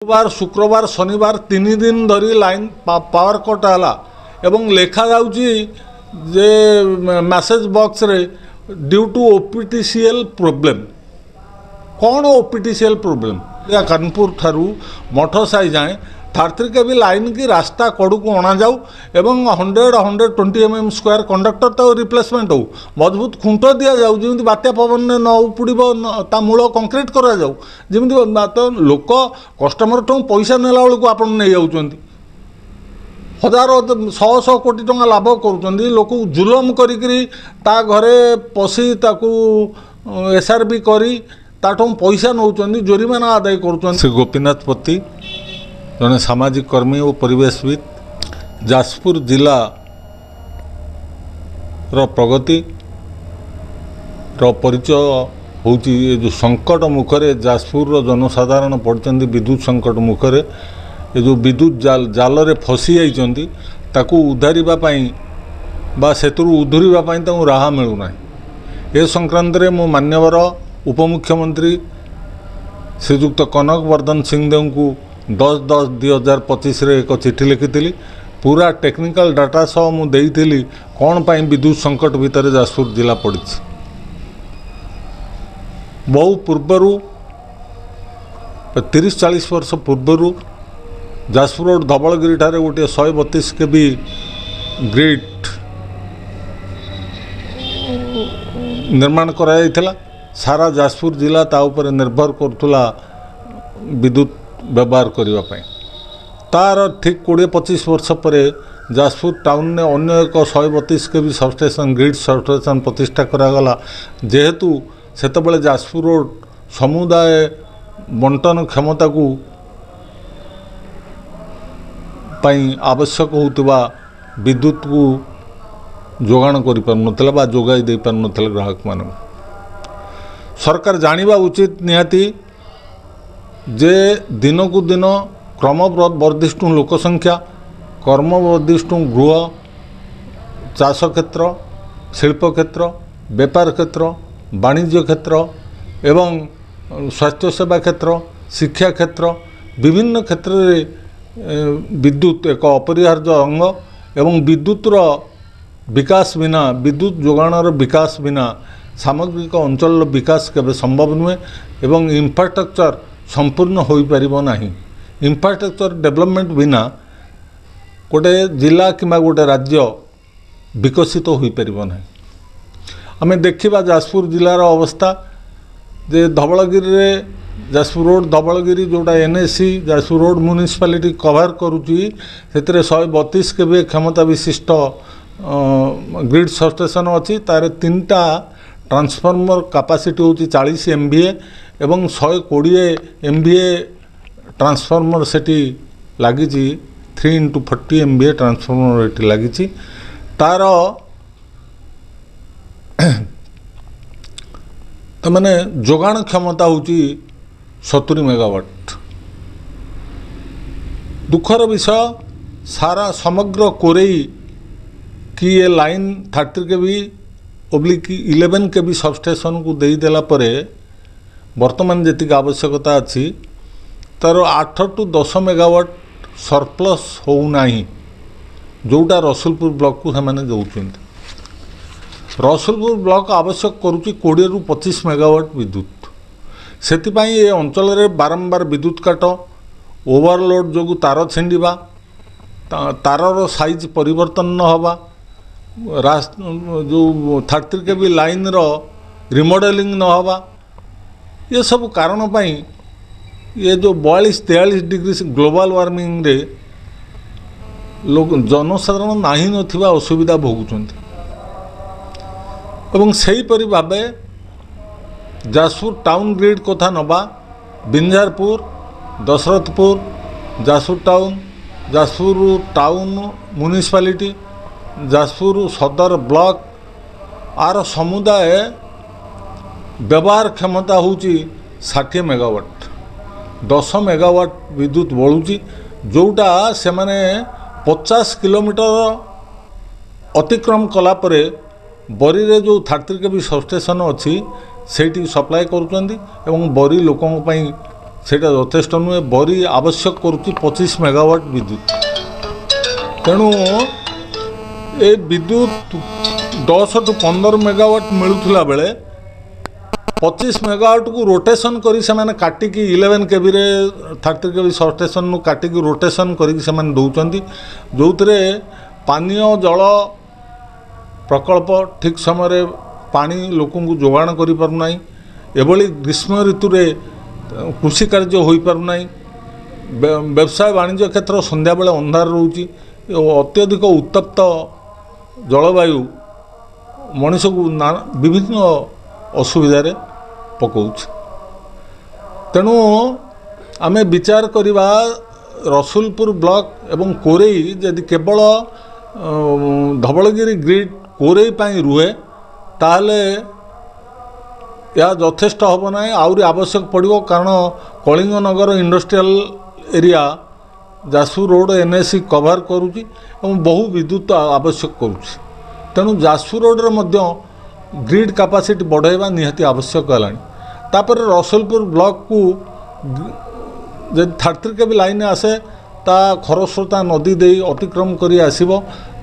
बुधवार शुक्रवार शनिवार 3 दिन धरी लाइन पावर कट है एवं लिखा जाउची जे मैसेज बॉक्स रे ड्यू टू ओपीटीसीएल प्रॉब्लम कौन ओपीटीसीएल प्रॉब्लम या कानपुर ठारू मठ साई जाए 33 के भी लाइन की रास्ता कड़ू को अणा जाऊ एवं 120 mm स्क्वायर कंडक्टर तो रिप्लेसमेंट हो मजबूत खुंट दि जाऊ जमी बात्या पवन न उपुड़ मूल कंक्रीट करा जाऊ जमी तो लोक कस्टमर ठूँ पैसा नेला बेलू आप नहीं जाऊँ हजार 100 कोटी टंका लाभ करुँच लोक जुलम करी ता घरे पशि ताकू एसआरबी करी ताठू पैसा नौ जोरिमाना आदाय कर श्री गोपीनाथ पति जड़े सामाजिक कर्मी और परिवेशविद जाजपुर जिला प्रगति परिचय होची जो संकट मुखरे जाजपुर जनसाधारण पड़ते विद्युत संकट मुखरे ये जो विद्युत जाल रे फसी जाइछन्ति ताकू उद्धारिबा पई बा सेतुरु उद्धुरिबा पई ताऊ राह मिलुना ए संक्रांत रे मो मान्यवर उपमुख्यमंत्री श्रीजुक्त कनक वर्धन सिंहदेव को 10/10/2025 एक चिठी लिखी पूरा टेक्निकल डाटा सह मुझे कौन पाई विद्युत संकट भितर जाजपुर जिला पड़ी बहु पूर्वर 30-40 वर्ष पूर्वर जाजपुर रोड धवलगिरी ठारे गोटे 132 kV ग्रिड निर्माण कराइथिला सारा जाजपुर जिला ता ऊपर निर्भर करुला विद्युत व्यवहार करने तार ठीक 20-25 वर्ष पर जाजपुर टाउन ने अन्य एक 132 kV सबस्टेशन ग्रिड सबस्टेशन प्रतिष्ठा करागला जेहेतु सेतबेले जाजपुर रोड समुदाय बंटन क्षमता को पाई आवश्यक होता विद्युत को जोगाण कर पार बा जोगाई दे पार ग्राहक मान सरकार जानिबा उचित निहाती जे दिन को दिन क्रम वर्धिष्णु लोकसंख्या कर्म वर्धिष्णु गृह चाष क्षेत्र शिल्प क्षेत्र व्यापार क्षेत्र वाणिज्य क्षेत्र एवं स्वास्थ्य सेवा क्षेत्र शिक्षा क्षेत्र विभिन्न क्षेत्र में विद्युत एक अपरिहार्य अंग एवं विद्युतर विकास बिना विद्युत जोगाणर विकास बिना सामग्रिक अंचल विकास केबे संभव नुहे एवं इंफ्रास्ट्रक्चर संपूर्ण हो पारिबो नाही। इंफ्रास्ट्रक्चर डेवलपमेंट बिना गोटे जिला किंबा गोटे राज्य विकसित हो पारिबो नाही। आमे देखिबा जाजपुर जिलार अवस्था जे धवलगिरी रे जाजपुर रोड धवलगिरी जोटा NAC Jajpur road municipality cover करुची सेतिरे 132 kV क्षमता विशिष्ट ग्रिड सबस्टेशन अच्छी तार 3टा ट्रांसफॉर्मर कैपेसिटी होची 40 MVA एवं 120 MVA ट्रांसफॉर्मर सेठी लगी 3x40 MVA ट्रांसफॉर्मर एटी लगी तार तो माने जोगाण क्षमता होची 70 मेगावाट। दुखर विषय सारा समग्र कोरेई कि ये line 30 kV oblique 11 kV substation को देदेला परे वर्तमान जी आवश्यकता अच्छी तार 8 to 10 मेगावाट सरप्लस होना जोटा रसुलपुर ब्लॉक को से दौरान रसुलपुर ब्लॉक आवश्यक करुच्ची 20 ରୁ 25 मेगावाट विद्युत से ये अंचल रे बारंबार विद्युत काट ओवरलोड जो तार छिंडा तारर साइज परिवर्तन न हवा जो 33 kV लाइन रो रिमॉडलिंग न हवा ये सब कारण पाई ये जो 42-43 डिग्री ग्लोबल वार्मिंग रे लोग जनसाधारण नाही नथिबा असुविधा भोगुचंती एवं सही परि भाबे जाजपुर टाउन ग्रिड कथा नबा बिंजारपुर दशरथपुर जाजपुर टाउन म्युनिसिपालिटी जाजपुर सदर ब्लॉक आर समुदाय व्यवहार क्षमता होची 60 मेगावाट 10 मेगावाट विद्युत बलुची जोटा से माने 50 किलोमीटर अतिक्रम कला परे बरी रे जो 33 kV सबस्टेशन अच्छी सेठी सप्लाई करुचंदी एवं बरी लोकों पई ସେଇଟା ଯଥେଷ୍ଟ ନୁହେଁ। ବରି ଆବଶ୍ୟକ କରୁଛି 25 ମେଗାୱାଟ୍ ବିଦ୍ୟୁତ୍। ତେଣୁ ଏ ବିଦ୍ୟୁତ୍ 10 ରୁ 15 ମେଗାୱାଟ୍ ମିଳୁଥିଲା ବେଳେ 25 ମେଗାୱାଟ୍କୁ ରୋଟେସନ୍ କରି ସେମାନେ କାଟିକି 11 କେବିରେ 33 କେବି ସବଷ୍ଟେସନ୍ରୁ କାଟିକି ରୋଟେସନ୍ କରିକି ସେମାନେ ଦେଉଛନ୍ତି, ଯେଉଁଥିରେ ପାନୀୟ ଜଳ ପ୍ରକଳ୍ପ ଠିକ୍ ସମୟରେ ପାଣି ଲୋକଙ୍କୁ ଯୋଗାଣ କରିପାରୁନାହିଁ। ଏଭଳି ଗ୍ରୀଷ୍ମ ଋତୁରେ କୃଷି କାର୍ଯ୍ୟ ହୋଇପାରୁନାହିଁ। ବ୍ୟବସାୟ ବାଣିଜ୍ୟ କ୍ଷେତ୍ର ସନ୍ଧ୍ୟାବେଳେ ଅନ୍ଧାର ରହୁଛି। ଅତ୍ୟଧିକ ଉତ୍ତପ୍ତ ଜଳବାୟୁ ମଣିଷକୁ ବିଭିନ୍ନ ଅସୁବିଧାରେ ପକାଉଛି। ତେଣୁ ଆମେ ବିଚାର କରିବା ରସୁଲପୁର ବ୍ଲକ ଏବଂ କୋରେଇ ଯଦି କେବଳ ଧବଳଗିରି ଗ୍ରିଡ୍ କୋରେଇ ପାଇଁ ରୁହେ ତାହେଲେ ଏହା ଯଥେଷ୍ଟ ହେବ ନାହିଁ, ଆହୁରି ଆବଶ୍ୟକ ପଡ଼ିବ। କାରଣ Kalinganagar industrial area Jajpur road NSE cover କରୁଛି ଏବଂ ବହୁ ବିଦ୍ୟୁତ୍ ଆବଶ୍ୟକ କରୁଛି। ତେଣୁ ଯାଜପୁର ରୋଡ଼ରେ ମଧ୍ୟ ଗ୍ରିଡ୍ କାପାସିଟି ବଢ଼ାଇବା ନିହାତି ଆବଶ୍ୟକ ହେଲାଣି। ତାପରେ ରସୁଲପୁର ବ୍ଲକକୁ ଯଦି 33 କେବି ଲାଇନ୍ ଆସେ ତା ଖରସ୍ରୋତା ନଦୀ ଦେଇ ଅତିକ୍ରମ କରି ଆସିବ,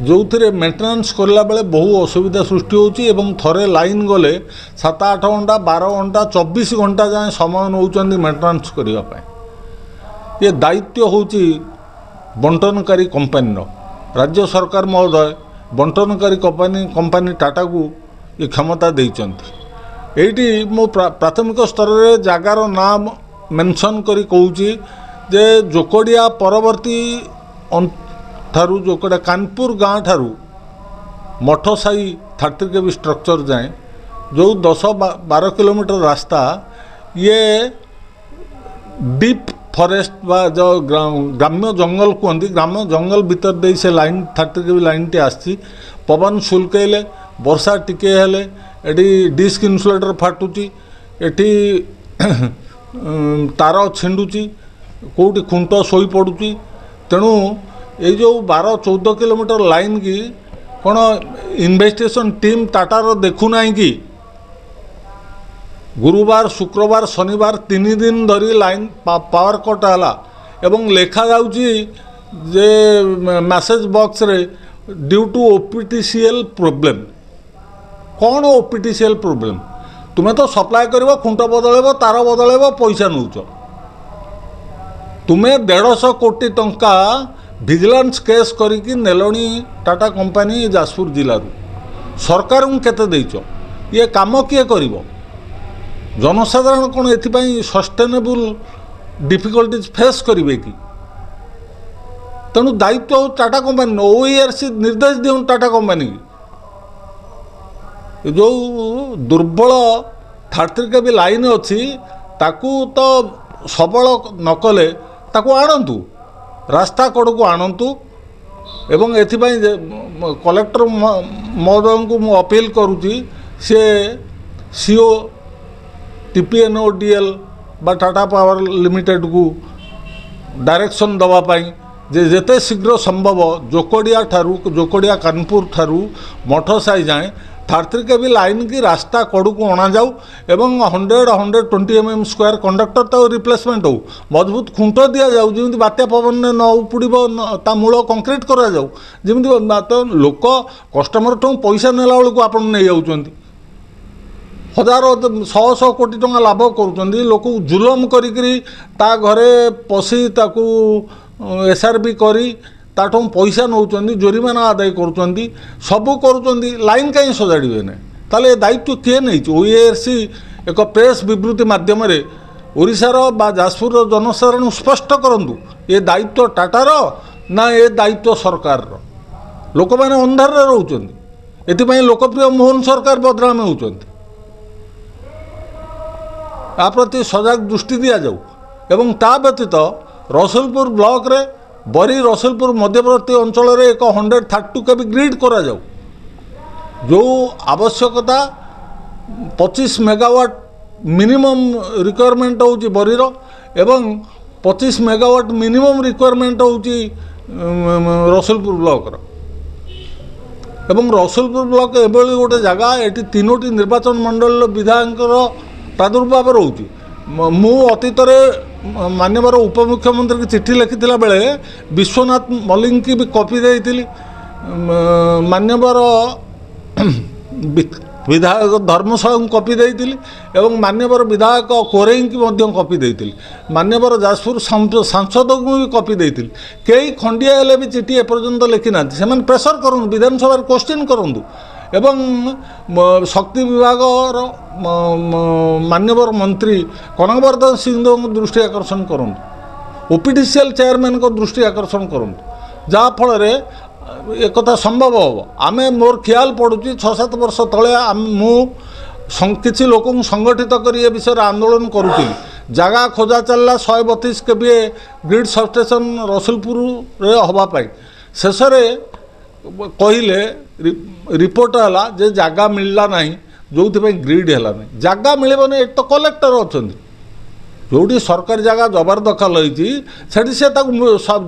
ଯେଉଁଥିରେ ମେଣ୍ଟେନାନ୍ସ କଲା ବେଳେ ବହୁ ଅସୁବିଧା ସୃଷ୍ଟି ହେଉଛି ଏବଂ ଥରେ ଲାଇନ୍ ଗଲେ 7-8 ଘଣ୍ଟା 12 ଘଣ୍ଟା 24 ଘଣ୍ଟା ଯାଏଁ ସମୟ ନେଉଛନ୍ତି ମେଣ୍ଟେନାନ୍ସ କରିବା ପାଇଁ। ଏ ଦାୟିତ୍ୱ ହେଉଛି ବଣ୍ଟନକାରୀ କମ୍ପାନୀର। ରାଜ୍ୟ ସରକାର ମହୋଦୟ ବଣ୍ଟନକାରୀ କମ୍ପାନୀ ଟାଟାକୁ ଏ କ୍ଷମତା ଦେଇଛନ୍ତି। ଏଇଠି ମୁଁ ପ୍ରାଥମିକ ସ୍ତରରେ ଜାଗାର ନାଁ ମେନସନ୍ କରି କହୁଛି ଯେ ଜୋକଡ଼ିଆ ପରବର୍ତ୍ତୀ ଠାରୁ ଜୋକଡ଼ିଆ କାନପୁର ଗାଁ ଠାରୁ ମଠ ସାହି 33 କେବି ଷ୍ଟ୍ରକ୍ଚର ଯାଏଁ ଯେଉଁ 10-12 କିଲୋମିଟର ରାସ୍ତା, ଇଏ ଡିପ୍ ଫରେଷ୍ଟ ବା ଯେଉଁ ଗ୍ରାମ୍ୟ ଜଙ୍ଗଲ କୁହନ୍ତି, ଗ୍ରାମ୍ୟ ଜଙ୍ଗଲ ଭିତର ଦେଇ ସେ ଲାଇନ୍ 33 କେବି ଲାଇନ୍ଟି ଆସିଛି। ପବନ ସୁଲକେଇଲେ, ବର୍ଷା ଟିକେ ହେଲେ ଏଠି ଡିସ୍କ ଇନ୍ସୁଲେଟର ଫାଟୁଛି, ଏଠି ତାର ଛିଣ୍ଡୁଛି, କେଉଁଠି ଖୁଣ୍ଟ ଶୋଇପଡ଼ୁଛି। ତେଣୁ ଏଇ ଯେଉଁ 12-14 କିଲୋମିଟର ଲାଇନ୍ କି କ'ଣ ଇନଭେଷ୍ଟିଗେସନ୍ ଟିମ୍ ଟାଟାର ଦେଖୁନାହିଁ କି? ଗୁରୁବାର, ଶୁକ୍ରବାର, ଶନିବାର 3 ଦିନ ଧରି ଲାଇନ୍ ପାୱାର କଟ୍ ହେଲା ଏବଂ ଲେଖାଯାଉଛି ଯେ ମେସେଜ ବକ୍ସରେ ଡ୍ୟୁ ଟୁ OPTCL ପ୍ରୋବ୍ଲେମ୍। କ'ଣ OPTCL ପ୍ରୋବ୍ଲେମ୍? ତୁମେ ତ ସପ୍ଲାଏ କରିବ, ଖୁଣ୍ଟ ବଦଳାଇବ, ତାର ବଦଳାଇବ, ପଇସା ନେଉଛ। ତୁମେ 150 କୋଟି ଟଙ୍କା ଭିଜିଲାନ୍ସ କେସ୍ କରିକି ନେଲଣି ଟାଟା କମ୍ପାନୀ ଯାଜପୁର ଜିଲ୍ଲାରୁ। ସରକାରଙ୍କୁ କେତେ ଦେଇଛ? ଇଏ କାମ କିଏ କରିବ? ଜନସାଧାରଣ କ'ଣ ଏଥିପାଇଁ ସଷ୍ଟେନେବୁଲ୍ ଡିଫିକଲ୍ଟିଜ୍ ଫେସ୍ କରିବେ କି? ତେଣୁ ଦାୟିତ୍ୱ ହେଉଛି ଟାଟା କମ୍ପାନୀ। OERC ନିର୍ଦ୍ଦେଶ ଦିଅନ୍ତୁ ଟାଟା କମ୍ପାନୀକି, ଯେଉଁ ଦୁର୍ବଳ 33 କେବି ଲାଇନ୍ ଅଛି ତାକୁ ତ ସବଳ ନ କଲେ ତାକୁ ଆଣନ୍ତୁ, ରାସ୍ତା କଡ଼କୁ ଆଣନ୍ତୁ। ଏବଂ ଏଥିପାଇଁ କଲେକ୍ଟର ମହୋଦୟଙ୍କୁ ମୁଁ ଅପିଲ୍ କରୁଛି, ସେ CO TPNODL ବା ଟାଟା ପାୱାର ଲିମିଟେଡ଼କୁ ଡାଇରେକ୍ସନ୍ ଦେବା ପାଇଁ ଯେ ଯେତେ ଶୀଘ୍ର ସମ୍ଭବ ଜୋକଡ଼ିଆ କାନପୁର ଠାରୁ ମଠ ସାହି ଯାଏଁ 33 କେବି ଲାଇନ୍ କି ରାସ୍ତା କଡ଼କୁ ଅଣାଯାଉ ଏବଂ 120 mm ସ୍କୋୟାର କଣ୍ଡକ୍ଟର ତାକୁ ରିପ୍ଲେସମେଣ୍ଟ ହେଉ, ମଜବୁତ ଖୁଣ୍ଟ ଦିଆଯାଉ, ଯେମିତି ବାତ୍ୟା ପବନରେ ନ ଉପୁଡ଼ିବ, ତା ମୂଳ କଂକ୍ରିଟ୍ କରାଯାଉ। ଯେମିତି ଲୋକ କଷ୍ଟମରଠୁ ପଇସା ନେଲା ବେଳକୁ ଆପଣ ନେଇଯାଉଛନ୍ତି, ହଜାର 100 କୋଟି ଟଙ୍କା ଲାଭ କରୁଛନ୍ତି, ଲୋକକୁ ଜୁଲମ କରିକିରି ତା ଘରେ ପଶି ତାକୁ SRB କରି ତାଠୁ ପଇସା ନେଉଛନ୍ତି, ଜୋରିମାନା ଆଦାୟ କରୁଛନ୍ତି, ସବୁ କରୁଛନ୍ତି, ଲାଇନ୍ କାହିଁ ସଜାଡ଼ିବେ ନାହିଁ? ତାହେଲେ ଏ ଦାୟିତ୍ୱ କିଏ ନେଇଛି? OERC ଏକ ପ୍ରେସ୍ ବିବୃତ୍ତି ମାଧ୍ୟମରେ ଓଡ଼ିଶାର ବା ଯାଜପୁରର ଜନସାଧାରଣଙ୍କୁ ସ୍ପଷ୍ଟ କରନ୍ତୁ, ଏ ଦାୟିତ୍ୱ ଟାଟାର ନା ଏ ଦାୟିତ୍ୱ ସରକାରର? ଲୋକମାନେ ଅନ୍ଧାରରେ ରହୁଛନ୍ତି, ଏଥିପାଇଁ ଲୋକପ୍ରିୟ ମୋହନ ସରକାର ବଦନାମ ହେଉଛନ୍ତି। ଆ ପ୍ରତି ସଜାଗ ଦୃଷ୍ଟି ଦିଆଯାଉ ଏବଂ ତା ବ୍ୟତୀତ ରସୁଲପୁର ବ୍ଲକରେ ବରି ରସୁଲପୁର ମଧ୍ୟବର୍ତ୍ତୀ ଅଞ୍ଚଳରେ ଏକ 132 କେବି ଗ୍ରିଡ୍ କରାଯାଉ। ଯେଉଁ ଆବଶ୍ୟକତା 25 ମେଗାୱାଟ୍ ମିନିମମ୍ ରିକ୍ୱାରମେଣ୍ଟ ହେଉଛି ବରିର ଏବଂ 25 ମେଗାୱାଟ୍ ମିନିମମ୍ ରିକ୍ୱାରମେଣ୍ଟ ହେଉଛି ରସୁଲପୁର ବ୍ଲକର। ଏବଂ ରସୁଲପୁର ବ୍ଲକ ଏଭଳି ଗୋଟେ ଜାଗା, ଏଠି 3ଟି ନିର୍ବାଚନ ମଣ୍ଡଳୀର ବିଧାୟକଙ୍କର ପ୍ରାଦୁର୍ଭାବ ରହୁଛି। ମୁଁ ଅତୀତରେ माननीय उपमुख्यमंत्री की चिट्ठी लिखिला बेले विश्वनाथ मल्लिक की भी कॉपी देती माननीय विधायक धर्मशाला को कॉपी देती एवं माननीय विधायक कोरेई की कॉपी देती माननीय जाजपुर सांसद को भी कॉपी देती कई खंडिया हेले भी चिठी एपर्यंत लिखि ना से प्रेसर करूँ विधानसभा क्वेश्चन करूँ एवं शक्ति विभाग माननीय मंत्री कनकवर्धन सिंह दृष्टि आकर्षण करूँ ओपीडीसीएल चेयरमैन को दृष्टि आकर्षण करूँ जहाँफल एक संभव हम आम मोर ख्याल पड़ुची 6-7 वर्ष तले किसी लोक संगठित कर विषय आंदोलन करुली जगह खोजा चलला 132 केवीए ग्रिड सबस्टेशन रसुलपुर हवापाई शेष कहले रिपोर्ट है जे जगह मिलला ना जो ग्रिड है जगह मिलने एक तो कलेक्टर अच्छा जोटी सरकारी जगह जबरदखल होती से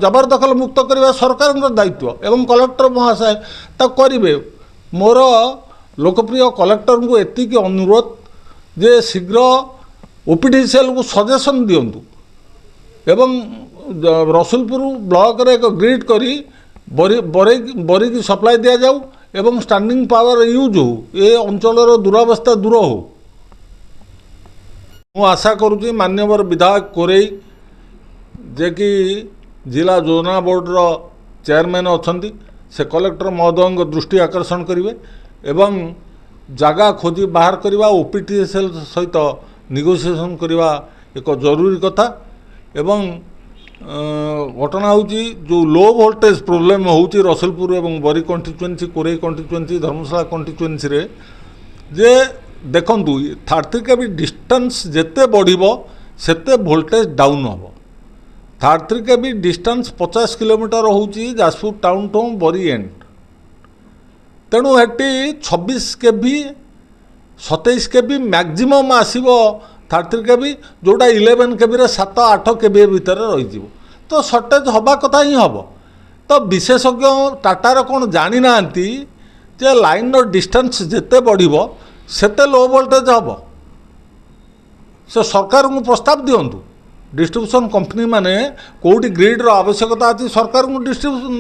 जबरदखल मुक्त करने सरकार दायित्व एवं कलेक्टर महाशय करेंगे मोर लोकप्रिय कलेक्टर को एतिक अनुरोध जे शीघ्र ओपीडीसीएल को सजेशन दिंतु एवं रसुलपुर ब्लॉक रे एक ग्रिड करी बरी की सप्लाई दि जाऊ एवं स्टैंडिंग पावर यूज हो ये अंचल दुरावस्था दूर हो मु आशा करुँची माननीय विधायक कोरेई जे कि जिला योजना बोर्ड रो चेयरमैन अच्छा से कलेक्टर महोदय दृष्टि आकर्षण करेंगे एवं जगह खोजी बाहर करवा ओपीडीसीएल सहित नेगोशिएशन करवा एक जरूरी कथा एवं घटना होची जो लो वोल्टेज प्रोब्लेम होची रसुलपुर एवं बरी कंस्टिट्युएंसी कोरेई कंस्टिट्युएंसी धर्मशाला कंस्टिट्युएंसी रे जे देखु 33 केवी डिस्टेंस जिते बढ़िबो सेते वोल्टेज डाउन हम 33 केवी डिस्टेंस 50 किलोमीटर होची Jajpur town to Bari and तेणु हेटी 26 केवी 27 केवी मैक्सिमम आसीबो 33 केवी जोटा 11 केवी रे 7-8 केवी भितर रही तो सर्टेज हवा कथा ही हम तो विशेषज्ञ टाटार कौन जानी नांती जे लाइन रो डिस्टेंस जिते बढ़िबो सेते लो वोल्टेज हम से सरकार को प्रस्ताव दिंतु डिस्ट्रीब्यूशन कंपनी माने कोटी ग्रिड रो आवश्यकता अच्छी सरकार को डिस्ट्रीब्यूशन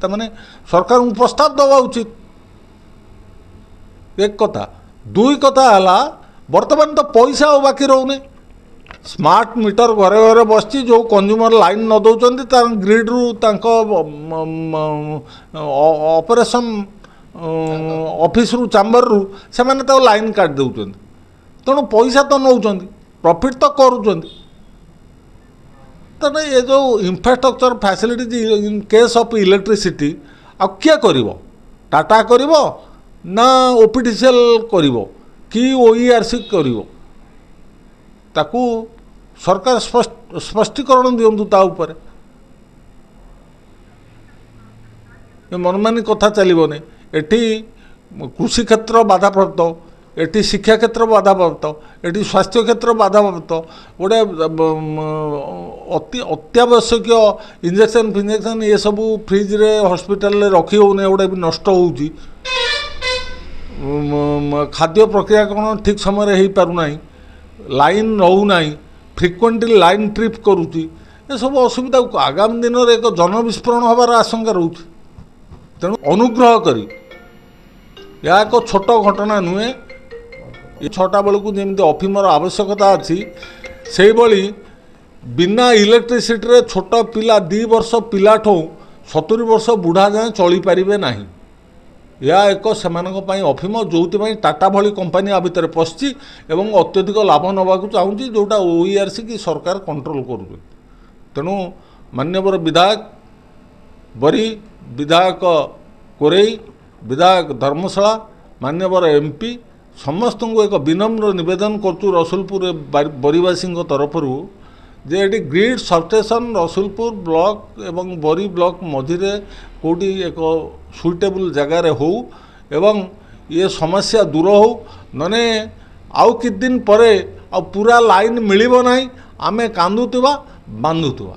माने सरकार को प्रस्ताव दवा उचित एक कथा दुई कथा है बर्तमान तो पैसा और बाकी रोने स्मार्ट मीटर घरे घरे बसची जो कंज्यूमर लाइन न दौरान ग्रिड रु ऑपरेशन ऑफिस रु चैम्बर रु से माने तो लाइन काट दौरान तेणु पैसा तो नौ प्रॉफिट तो करुँच तेणु ये जो infrastructure facilities in case of electricity आ किए कर टाटा कर ना ओपीडीसीएल कर कि ओईआरसी कर ताकू सरकार स्पष्टीकरण दिंतु ता ऊपर मनमानी कथा चलने एटी कृषि क्षेत्र बाधाप्राप्त एटी शिक्षा क्षेत्र बाधाप्राप्त एटी स्वास्थ्य क्षेत्र बाधाप्राप्त गोटे अत्यावश्यक इंजेक्शन फिंजेक्शन ये सब फ्रिज रे हॉस्पिटल रे रखी होने गोटे भी नष्ट होउची खाद्य प्रक्रियाकरण ठीक समय हो पारना लाइन रोना फ्रिक्वेंटली लाइन ट्रिप करुच्ची ये सब असुविधा आगामी दिन में एक जनविस्फोरण होबार आशंका रोचे तेणु अनुग्रह करी या एक छोट घटना नुहे ये 6टा बेलू जमी अफिमर आवश्यकता अच्छी से भली बिना इलेक्ट्रिसिटी रे छोट पिला 2 वर्ष पिलाठू 70 वर्ष बुढ़ा जाए चली पारे ना या एक से अफिम जो टाटा भली कंपानी आ भितर पशि एवं अत्यधिक लाभ नवा चाहूँगी जोटा ओईआरसी की सरकार कंट्रोल कर तेणु माननीय विधायक बरी विधायक कोरेई विधायक धर्मशाला माननीय एमपी समस्त को एक विनम्र निवेदन करचु रसुलपुर बरीवासी तरफ जे ये ग्रिड सबस्टेशन रसुलपुर ब्लॉक एवं बरी ब्लॉक मझिरे कोटी एक सुइटेबल जगार हो एवं ये समस्या दूर हो नने आउ कि दिन पर पूरा लाइन मिलिबो नाही आमे कांदुतबा बांधुतबा।